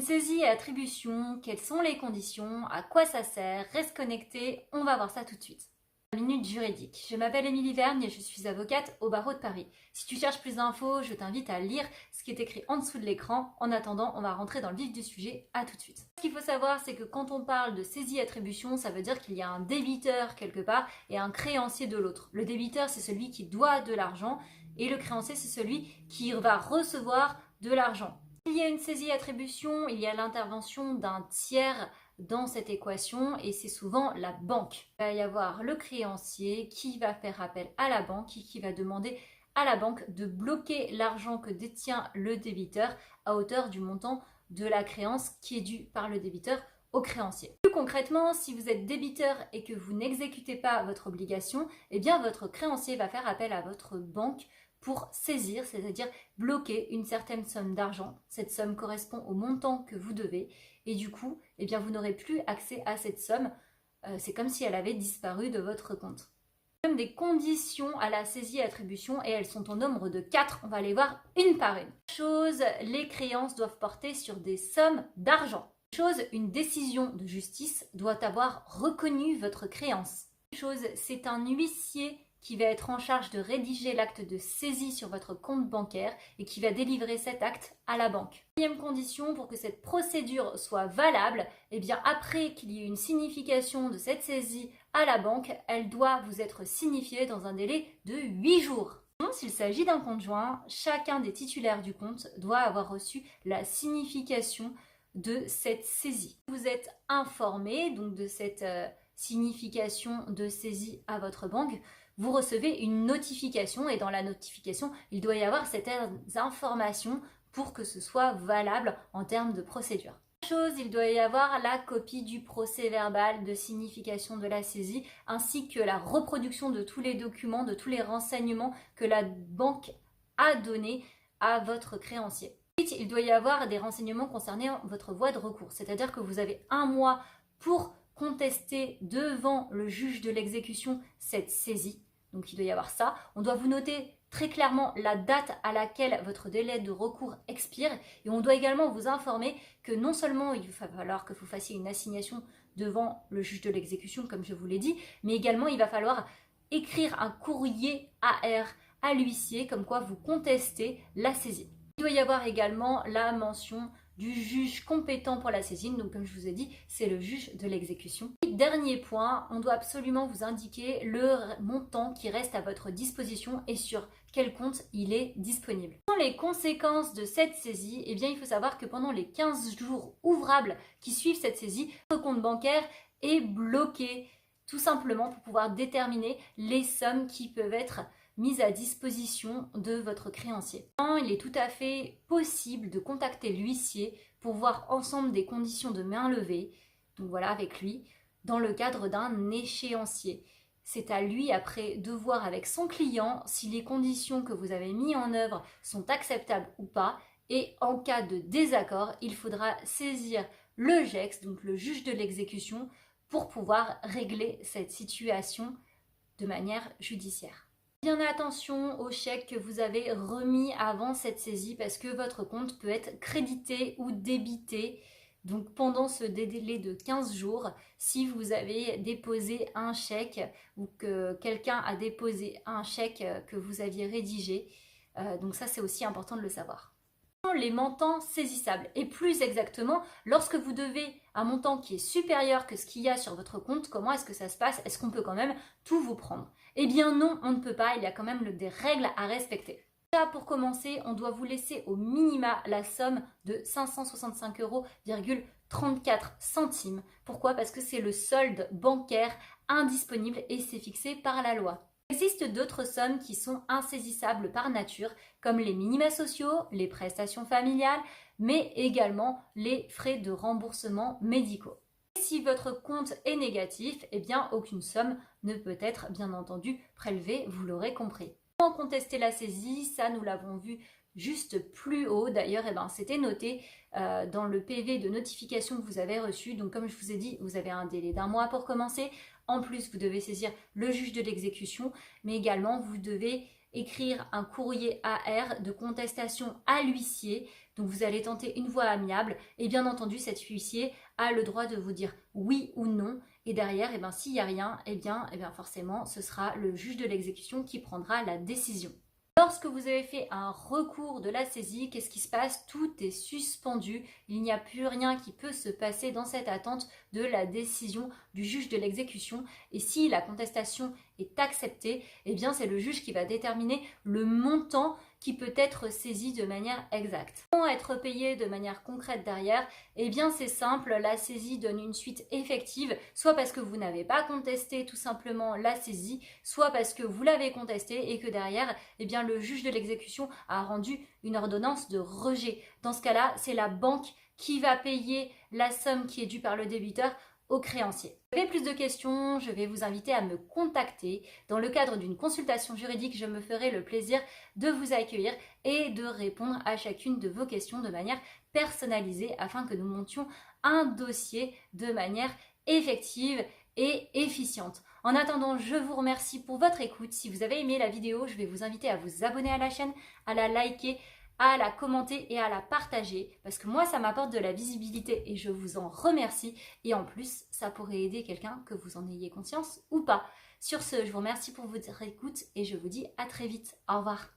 Saisie et attribution, quelles sont les conditions, à quoi ça sert, reste connecté, on va voir ça tout de suite. Minute juridique. Je m'appelle Émilie Vergne et je suis avocate au barreau de Paris. Si tu cherches plus d'infos, je t'invite à lire ce qui est écrit en dessous de l'écran. En attendant, on va rentrer dans le vif du sujet. À tout de suite. Ce qu'il faut savoir, c'est que quand on parle de saisie-attribution, ça veut dire qu'il y a un débiteur quelque part et un créancier de l'autre. Le débiteur, c'est celui qui doit de l'argent et le créancier, c'est celui qui va recevoir de l'argent. S'il y a une saisie-attribution, il y a l'intervention d'un tiers dans cette équation et c'est souvent la banque. Il va y avoir le créancier qui va faire appel à la banque et qui va demander à la banque de bloquer l'argent que détient le débiteur à hauteur du montant de la créance qui est due par le débiteur au créancier. Plus concrètement, si vous êtes débiteur et que vous n'exécutez pas votre obligation, eh bien votre créancier va faire appel à votre banque pour saisir, c'est-à-dire bloquer une certaine somme d'argent. Cette somme correspond au montant que vous devez et du coup, eh bien, vous n'aurez plus accès à cette somme. C'est comme si elle avait disparu de votre compte. Comme des conditions à la saisie et attribution et elles sont au nombre de 4. On va les voir une par une. Chose, les créances doivent porter sur des sommes d'argent. Chose, une décision de justice doit avoir reconnu votre créance. Chose, c'est un huissier qui va être en charge de rédiger l'acte de saisie sur votre compte bancaire et qui va délivrer cet acte à la banque. Deuxième condition, pour que cette procédure soit valable, eh bien après qu'il y ait une signification de cette saisie à la banque, elle doit vous être signifiée dans un délai de 8 jours. S'il s'agit d'un compte joint, chacun des titulaires du compte doit avoir reçu la signification de cette saisie. Vous êtes informé donc de cette signification de saisie à votre banque. Vous recevez une notification et dans la notification, il doit y avoir certaines informations pour que ce soit valable en termes de procédure. Il doit y avoir la copie du procès verbal de signification de la saisie ainsi que la reproduction de tous les documents, de tous les renseignements que la banque a donnés à votre créancier. Ensuite, il doit y avoir des renseignements concernant votre voie de recours, c'est-à-dire que vous avez 1 mois pour contester devant le juge de l'exécution cette saisie. Donc il doit y avoir ça. On doit vous noter très clairement la date à laquelle votre délai de recours expire et on doit également vous informer que non seulement il va falloir que vous fassiez une assignation devant le juge de l'exécution comme je vous l'ai dit, mais également il va falloir écrire un courrier AR à l'huissier comme quoi vous contestez la saisie. Il doit y avoir également la mention du juge compétent pour la saisine, donc comme je vous ai dit, c'est le juge de l'exécution. Dernier point, on doit absolument vous indiquer le montant qui reste à votre disposition et sur quel compte il est disponible. Dans les conséquences de cette saisie, eh bien, il faut savoir que pendant les 15 jours ouvrables qui suivent cette saisie, votre compte bancaire est bloqué, tout simplement pour pouvoir déterminer les sommes qui peuvent être mise à disposition de votre créancier. Il est tout à fait possible de contacter l'huissier pour voir ensemble des conditions de main levée, donc voilà avec lui, dans le cadre d'un échéancier. C'est à lui après de voir avec son client si les conditions que vous avez mises en œuvre sont acceptables ou pas et en cas de désaccord, il faudra saisir le GEX, donc le juge de l'exécution, pour pouvoir régler cette situation de manière judiciaire. Bien attention aux chèques que vous avez remis avant cette saisie parce que votre compte peut être crédité ou débité. Donc pendant ce délai de 15 jours, si vous avez déposé un chèque ou que quelqu'un a déposé un chèque que vous aviez rédigé, donc ça c'est aussi important de le savoir. Les montants saisissables et plus exactement lorsque vous devez un montant qui est supérieur que ce qu'il y a sur votre compte, comment est-ce que ça se passe? Est-ce qu'on peut quand même tout vous prendre? Eh bien non, on ne peut pas, il y a quand même des règles à respecter. Là, pour commencer, on doit vous laisser au minima la somme de 565,34 €. Pourquoi? Parce que c'est le solde bancaire indisponible et c'est fixé par la loi. Il existe d'autres sommes qui sont insaisissables par nature, comme les minima sociaux, les prestations familiales, mais également les frais de remboursement médicaux. Et si votre compte est négatif, eh bien aucune somme ne peut être bien entendu prélevée, vous l'aurez compris. Comment contester la saisie? Ça, nous l'avons vu juste plus haut. D'ailleurs, c'était noté dans le PV de notification que vous avez reçu. Donc, comme je vous ai dit, vous avez un délai d'1 mois pour commencer. En plus, vous devez saisir le juge de l'exécution, mais également, vous devez écrire un courrier AR de contestation à l'huissier. Donc vous allez tenter une voie amiable et bien entendu cet huissier a le droit de vous dire oui ou non. Et derrière, s'il n'y a rien, forcément ce sera le juge de l'exécution qui prendra la décision. Lorsque vous avez fait un recours de la saisie, qu'est-ce qui se passe? Tout est suspendu. Il n'y a plus rien qui peut se passer dans cette attente de la décision du juge de l'exécution. Et si la contestation est acceptée, c'est le juge qui va déterminer le montant qui peut être saisi de manière exacte. Comment être payé de manière concrète derrière? C'est simple, la saisie donne une suite effective, soit parce que vous n'avez pas contesté tout simplement la saisie, soit parce que vous l'avez contestée et que derrière, le juge de l'exécution a rendu une ordonnance de rejet. Dans ce cas-là, c'est la banque qui va payer la somme qui est due par le débiteur au créancier. Si vous avez plus de questions, je vais vous inviter à me contacter. Dans le cadre d'une consultation juridique, je me ferai le plaisir de vous accueillir et de répondre à chacune de vos questions de manière personnalisée afin que nous montions un dossier de manière effective et efficiente. En attendant, je vous remercie pour votre écoute. Si vous avez aimé la vidéo, je vais vous inviter à vous abonner à la chaîne, à la liker, à la commenter et à la partager parce que moi ça m'apporte de la visibilité et je vous en remercie et en plus ça pourrait aider quelqu'un que vous en ayez conscience ou pas. Sur ce, je vous remercie pour votre écoute et je vous dis à très vite. Au revoir.